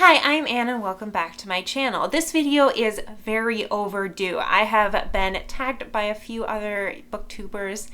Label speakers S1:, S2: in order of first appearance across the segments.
S1: Hi, I'm Anne and welcome back to my channel. This video is very overdue. I have been tagged by a few other booktubers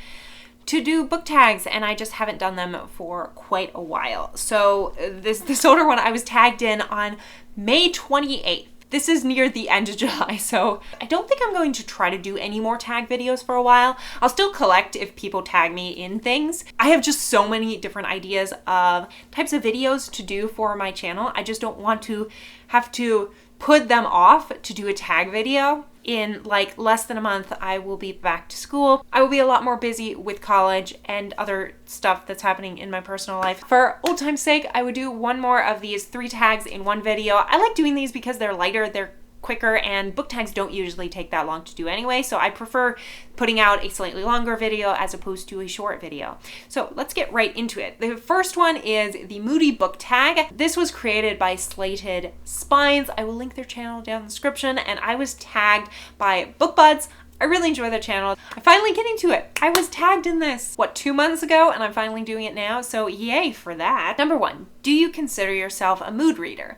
S1: to do book tags and I just haven't done them for quite a while. So this older one I was tagged in on May 28th. This is near the end of July, so I don't think I'm going to try to do any more tag videos for a while. I'll still collect if people tag me in things. I have just so many different ideas of types of videos to do for my channel. I just don't want to have to put them off to do a tag video. In like less than a month, I will be back to school. I will be a lot more busy with college and other stuff that's happening in my personal life. For old time's sake, I would do one more of these 3 tags in one video. I like doing these because they're lighter, they're quicker, and book tags don't usually take that long to do anyway, so I prefer putting out a slightly longer video as opposed to a short video. So let's get right into it. The first one is the Moody Book Tag. This was created by Slated Spines. I will link their channel down in the description, and I was tagged by BookBuds. I really enjoy their channel. I'm finally getting to it. I was tagged in this, 2 months ago, and I'm finally doing it now, so yay for that. Number 1, do you consider yourself a mood reader?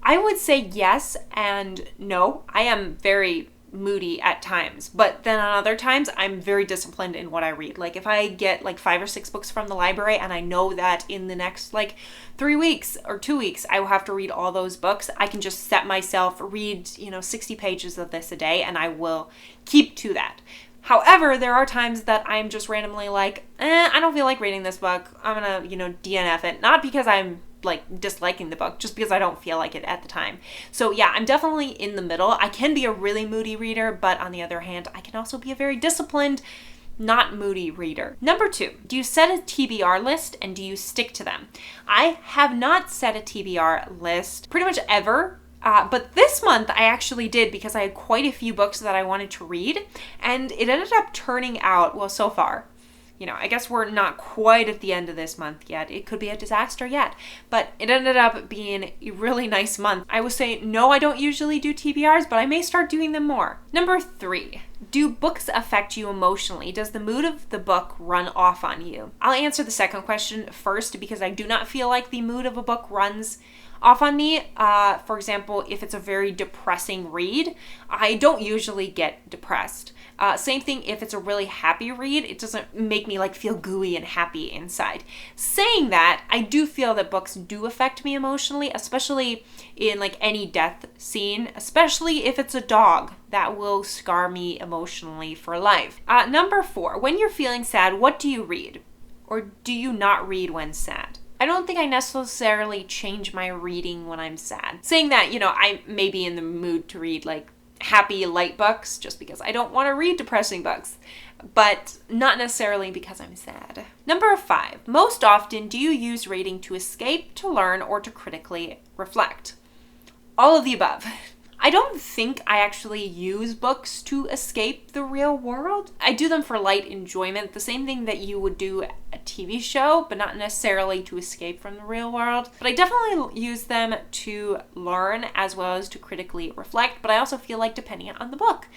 S1: I would say yes and no. I am very moody at times, but then on other times I'm very disciplined in what I read. Like if I get like 5 or 6 books from the library and I know that in the next 3 weeks or 2 weeks I will have to read all those books, I can just set myself, read 60 pages of this a day, and I will keep to that. However, there are times that I'm just randomly like, I don't feel like reading this book. I'm gonna, DNF it. Not because I'm disliking the book, just because I don't feel like it at the time. So yeah, I'm definitely in the middle. I can be a really moody reader, but on the other hand, I can also be a very disciplined, not moody reader. Number 2, do you set a TBR list and do you stick to them? I have not set a TBR list pretty much ever. But this month I actually did because I had quite a few books that I wanted to read, and it ended up turning out, well, so far, I guess we're not quite at the end of this month yet. It could be a disaster yet, but it ended up being a really nice month. I would say, no, I don't usually do TBRs, but I may start doing them more. Number 3, do books affect you emotionally? Does the mood of the book run off on you? I'll answer the second question first because I do not feel like the mood of a book runs off on me. For example, if it's a very depressing read, I don't usually get depressed. Same thing if it's a really happy read, it doesn't make me feel gooey and happy inside. Saying that, I do feel that books do affect me emotionally, especially in any death scene, especially if it's a dog. That will scar me emotionally for life. Number 4, when you're feeling sad, what do you read? Or do you not read when sad? I don't think I necessarily change my reading when I'm sad. Saying that, I may be in the mood to read happy, light books just because I don't want to read depressing books, but not necessarily because I'm sad. Number 5, most often do you use reading to escape, to learn, or to critically reflect? All of the above. I don't think I actually use books to escape the real world. I do them for light enjoyment, the same thing that you would do a TV show, but not necessarily to escape from the real world. But I definitely use them to learn as well as to critically reflect, but I also feel like depending on the book.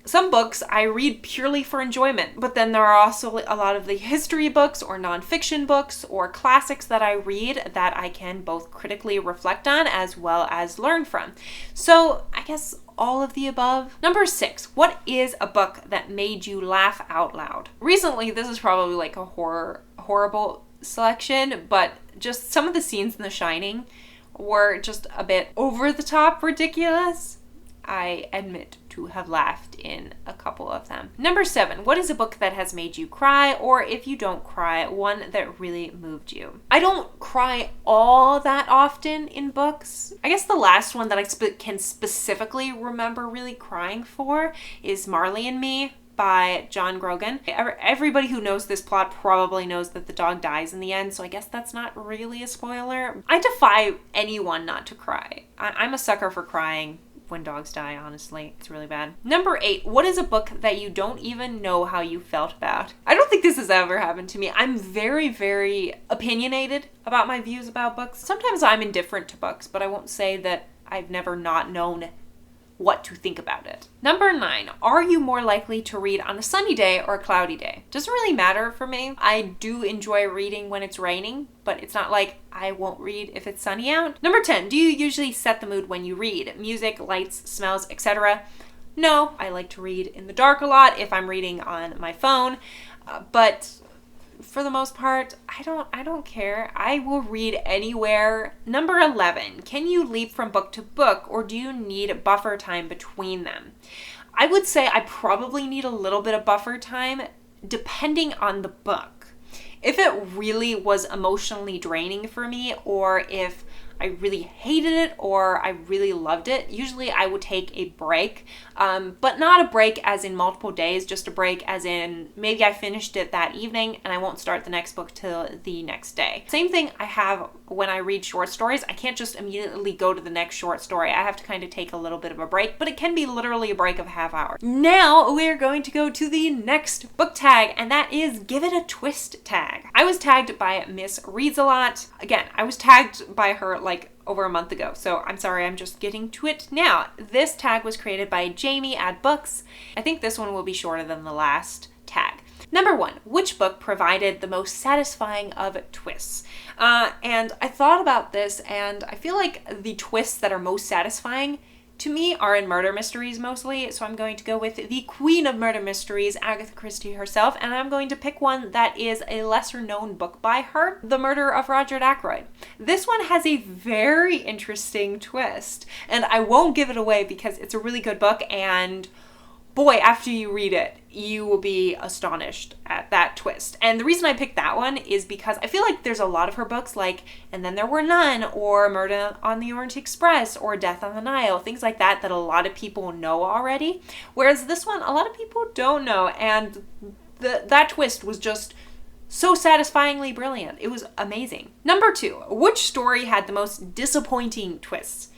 S1: Some books I read purely for enjoyment, but then there are also a lot of the history books or nonfiction books or classics that I read that I can both critically reflect on as well as learn from. So I guess all of the above. Number 6, what is a book that made you laugh out loud? Recently, this is probably a horrible selection, but just some of the scenes in The Shining were just a bit over the top ridiculous. I admit to have laughed in a couple of them. Number 7, what is a book that has made you cry, or if you don't cry, one that really moved you? I don't cry all that often in books. I guess the last one that I can specifically remember really crying for is Marley and Me by John Grogan. Everybody who knows this plot probably knows that the dog dies in the end, so I guess that's not really a spoiler. I defy anyone not to cry. I'm a sucker for crying when dogs die, honestly. It's really bad. Number 8, what is a book that you don't even know how you felt about? I don't think this has ever happened to me. I'm very, very opinionated about my views about books. Sometimes I'm indifferent to books, but I won't say that I've never not known what to think about it. Number 9, are you more likely to read on a sunny day or a cloudy day? Doesn't really matter for me. I do enjoy reading when it's raining, but it's not like I won't read if it's sunny out. Number 10, do you usually set the mood when you read? Music, lights, smells, etc.? No, I like to read in the dark a lot if I'm reading on my phone, but for the most part, I don't care. I will read anywhere. Number 11, can you leap from book to book, or do you need buffer time between them? I would say I probably need a little bit of buffer time depending on the book. If it really was emotionally draining for me, or if I really hated it or I really loved it, usually I would take a break, but not a break as in multiple days, just a break as in maybe I finished it that evening and I won't start the next book till the next day. Same thing I have when I read short stories. I can't just immediately go to the next short story. I have to kind of take a little bit of a break, but it can be literally a break of a half hour. Now we're going to go to the next book tag, and that is Give It a Twist tag. I was tagged by Miss Reads a Lot. Again, I was tagged by her like over a month ago, so I'm sorry, I'm just getting to it now. This tag was created by Jamie at Books. I think this one will be shorter than the last tag. Number 1, which book provided the most satisfying of twists? And I thought about this, and I feel like the twists that are most satisfying to me are in murder mysteries mostly, so I'm going to go with the queen of murder mysteries, Agatha Christie herself, and I'm going to pick one that is a lesser known book by her, The Murder of Roger Ackroyd. This one has a very interesting twist, and I won't give it away because it's a really good book, and boy, after you read it, you will be astonished at that twist. And the reason I picked that one is because I feel like there's a lot of her books like And Then There Were None, or Murder on the Orient Express, or Death on the Nile, things like that that a lot of people know already. Whereas this one, a lot of people don't know. And that twist was just so satisfyingly brilliant. It was amazing. Number 2, which story had the most disappointing twists?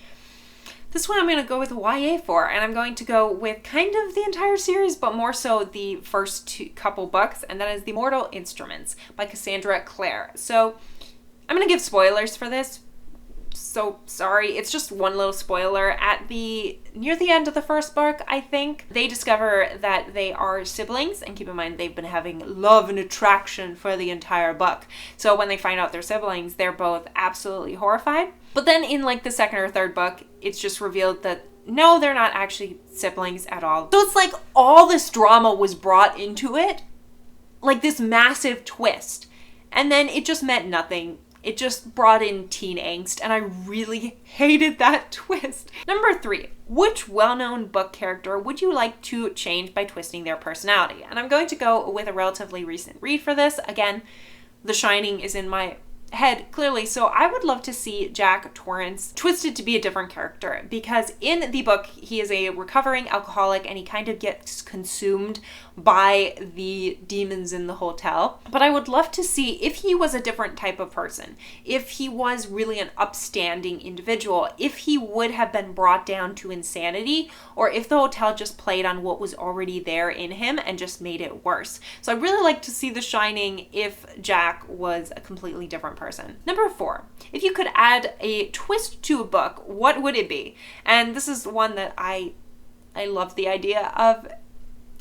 S1: This one I'm going to go with YA for, and I'm going to go with kind of the entire series, but more so the first couple books, and that is The Mortal Instruments by Cassandra Clare. So I'm going to give spoilers for this. So sorry, it's just one little spoiler. Near the end of the first book, I think, they discover that they are siblings, and keep in mind they've been having love and attraction for the entire book. So when they find out they're siblings, they're both absolutely horrified. But then in like the second or third book, it's just revealed that no, they're not actually siblings at all. So it's like all this drama was brought into it, like this massive twist, and then it just meant nothing. It just brought in teen angst, and I really hated that twist. Number 3, which well-known book character would you like to change by twisting their personality? And I'm going to go with a relatively recent read for this. Again, The Shining is in my head clearly, so I would love to see Jack Torrance twisted to be a different character, because in the book he is a recovering alcoholic and he kind of gets consumed by the demons in the hotel. But I would love to see if he was a different type of person, if he was really an upstanding individual, if he would have been brought down to insanity, or if the hotel just played on what was already there in him and just made it worse. So I'd really like to see The Shining if Jack was a completely different person. Number 4, if you could add a twist to a book, what would it be? And this is one that I love the idea of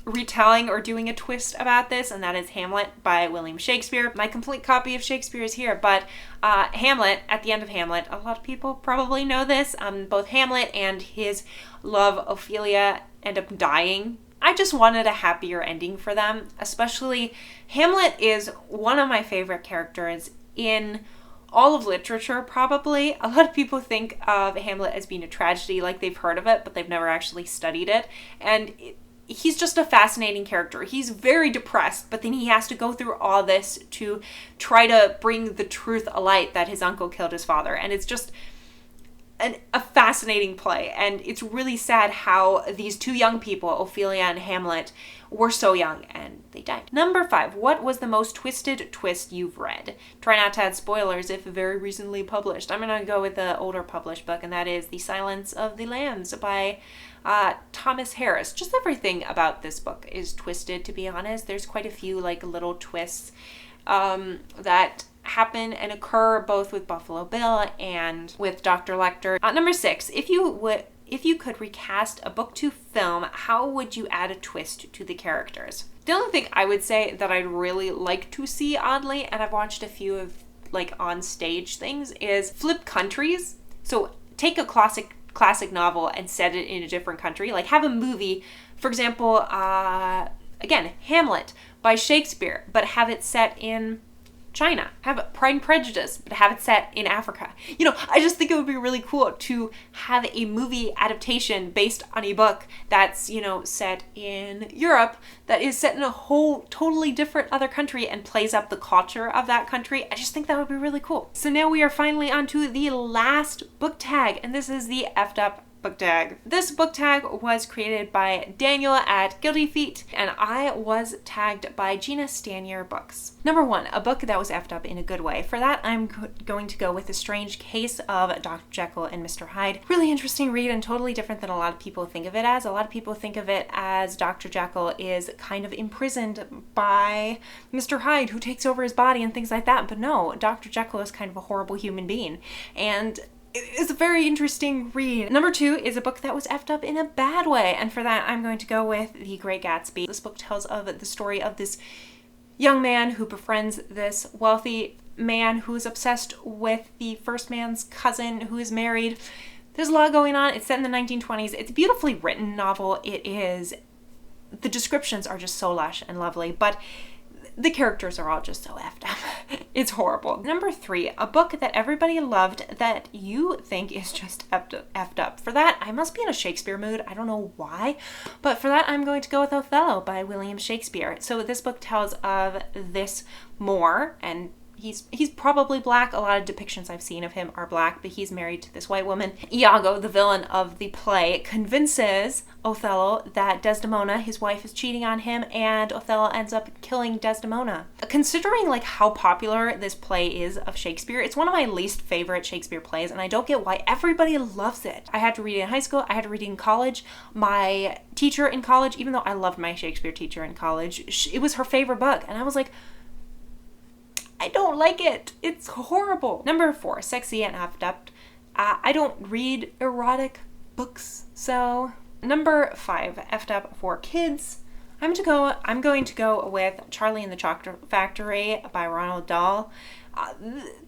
S1: retelling or doing a twist about this, and that is Hamlet by William Shakespeare. My complete copy of Shakespeare is here, but Hamlet, at the end of Hamlet, a lot of people probably know this, both Hamlet and his love Ophelia end up dying. I just wanted a happier ending for them. Especially, Hamlet is one of my favorite characters in all of literature, probably. A lot of people think of Hamlet as being a tragedy, like they've heard of it, but they've never actually studied it. And he's just a fascinating character. He's very depressed, but then he has to go through all this to try to bring the truth alight that his uncle killed his father. And it's just a fascinating play, and it's really sad how these two young people, Ophelia and Hamlet, were so young and they died. Number 5, what was the most twisted twist you've read? Try not to add spoilers if very recently published. I'm gonna go with the older published book, and that is The Silence of the Lambs by Thomas Harris. Just everything about this book is twisted, to be honest. There's quite a few like little twists that happen and occur both with Buffalo Bill and with Dr. Lecter. Number 6, if if you could recast a BookTube film, how would you add a twist to the characters? The only thing I would say that I'd really like to see, oddly, and I've watched a few of like on stage things, is flip countries. So take a classic novel and set it in a different country. Like have a movie, for example, again, Hamlet by Shakespeare, but have it set in China. Have Pride and Prejudice, but have it set in Africa. You know, I just think it would be really cool to have a movie adaptation based on a book that's, you know, set in Europe, that is set in a whole totally different other country and plays up the culture of that country. I just think that would be really cool. So now we are finally on to the last book tag, and this is the Efftup Book Tag. This book tag was created by Daniel at Guilty Feet, and I was tagged by Gina Stanier Books. Number 1, a book that was effed up in a good way. For that, I'm going to go with The Strange Case of Dr. Jekyll and Mr. Hyde. Really interesting read and totally different than a lot of people think of it as. A lot of people think of it as Dr. Jekyll is kind of imprisoned by Mr. Hyde, who takes over his body and things like that. But no, Dr. Jekyll is kind of a horrible human being. And it's a very interesting read. Number 2 is a book that was effed up in a bad way, and for that I'm going to go with The Great Gatsby. This book tells of the story of this young man who befriends this wealthy man who is obsessed with the first man's cousin who is married. There's a lot going on. It's set in the 1920s. It's a beautifully written novel. It is. The descriptions are just so lush and lovely, but the characters are all just so effed up. It's horrible. Number 3, a book that everybody loved that you think is just effed up. For that, I must be in a Shakespeare mood. I don't know why, but for that, I'm going to go with Othello by William Shakespeare. So this book tells of this Moor, and he's probably black. A lot of depictions I've seen of him are black, but he's married to this white woman. Iago, the villain of the play, convinces Othello that Desdemona, his wife, is cheating on him, and Othello ends up killing Desdemona. Considering like how popular this play is of Shakespeare, it's one of my least favorite Shakespeare plays, and I don't get why everybody loves it. I had to read it in high school. I had to read it in college. My teacher in college, even though I loved my Shakespeare teacher in college, it was her favorite book, and I was like, I don't like it. It's horrible. Number 4, sexy and effed up. I don't read erotic books, so. Number 5, effed up for kids. I'm going to go with Charlie and the Chocolate Factory by Ronald Dahl.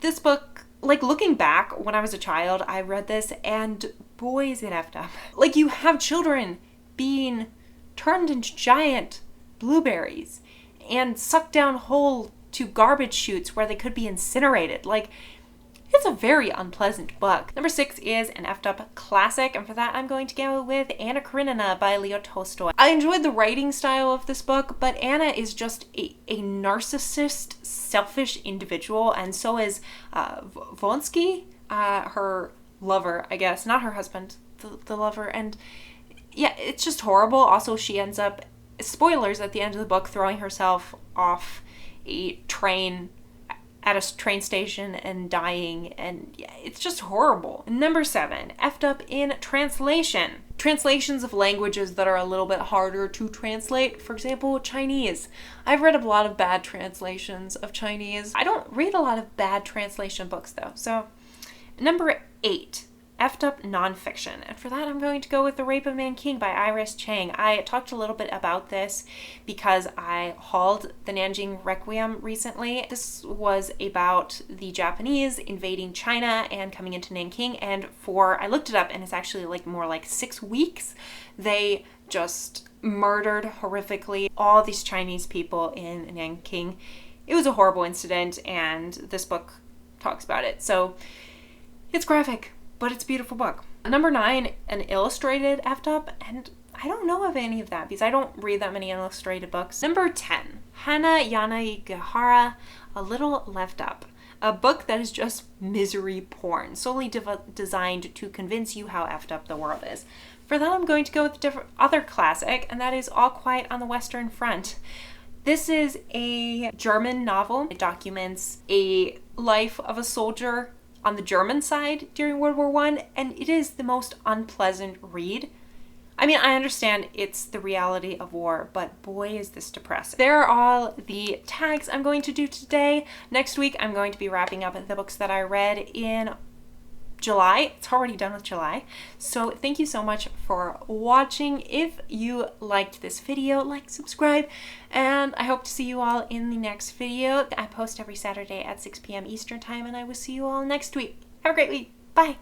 S1: This book, like looking back when I was a child, I read this and boy is it effed up. Like you have children being turned into giant blueberries and sucked down whole to garbage chutes where they could be incinerated. Like, it's a very unpleasant book. Number 6 is an effed up classic, and for that I'm going to go with Anna Karenina by Leo Tolstoy. I enjoyed the writing style of this book, but Anna is just a narcissist, selfish individual, and so is Vronsky, her lover, I guess. Not her husband, the lover, and yeah, it's just horrible. Also, she ends up, spoilers at the end of the book, throwing herself off a train at a train station and dying, and yeah, it's just horrible. Number 7, effed up in translation. Translations of languages that are a little bit harder to translate. For example, Chinese. I've read a lot of bad translations of Chinese. I don't read a lot of bad translation books though. So, number 8. Effed up nonfiction, and for that I'm going to go with The Rape of Nanking by Iris Chang. I talked a little bit about this because I hauled the Nanjing Requiem recently. This was about the Japanese invading China and coming into Nanking, and I looked it up and it's actually like more like 6 weeks. They just murdered horrifically all these Chinese people in Nanking. It was a horrible incident, and this book talks about it. So it's graphic, but it's a beautiful book. Number 9, an illustrated effed up, and I don't know of any of that because I don't read that many illustrated books. Number 10, Hana Yanagihara, A Little Left Up. A book that is just misery porn, solely designed to convince you how effed up the world is. For that, I'm going to go with other classic, and that is All Quiet on the Western Front. This is a German novel. It documents a life of a soldier on the German side during World War I, and it is the most unpleasant read. I mean, I understand it's the reality of war, but boy is this depressing. There are all the tags I'm going to do today. Next week, I'm going to be wrapping up the books that I read in July. It's already done with July. So thank you so much for watching. If you liked this video, like, subscribe, and I hope to see you all in the next video. I post every Saturday at 6 p.m. Eastern time, and I will see you all next week. Have a great week. Bye.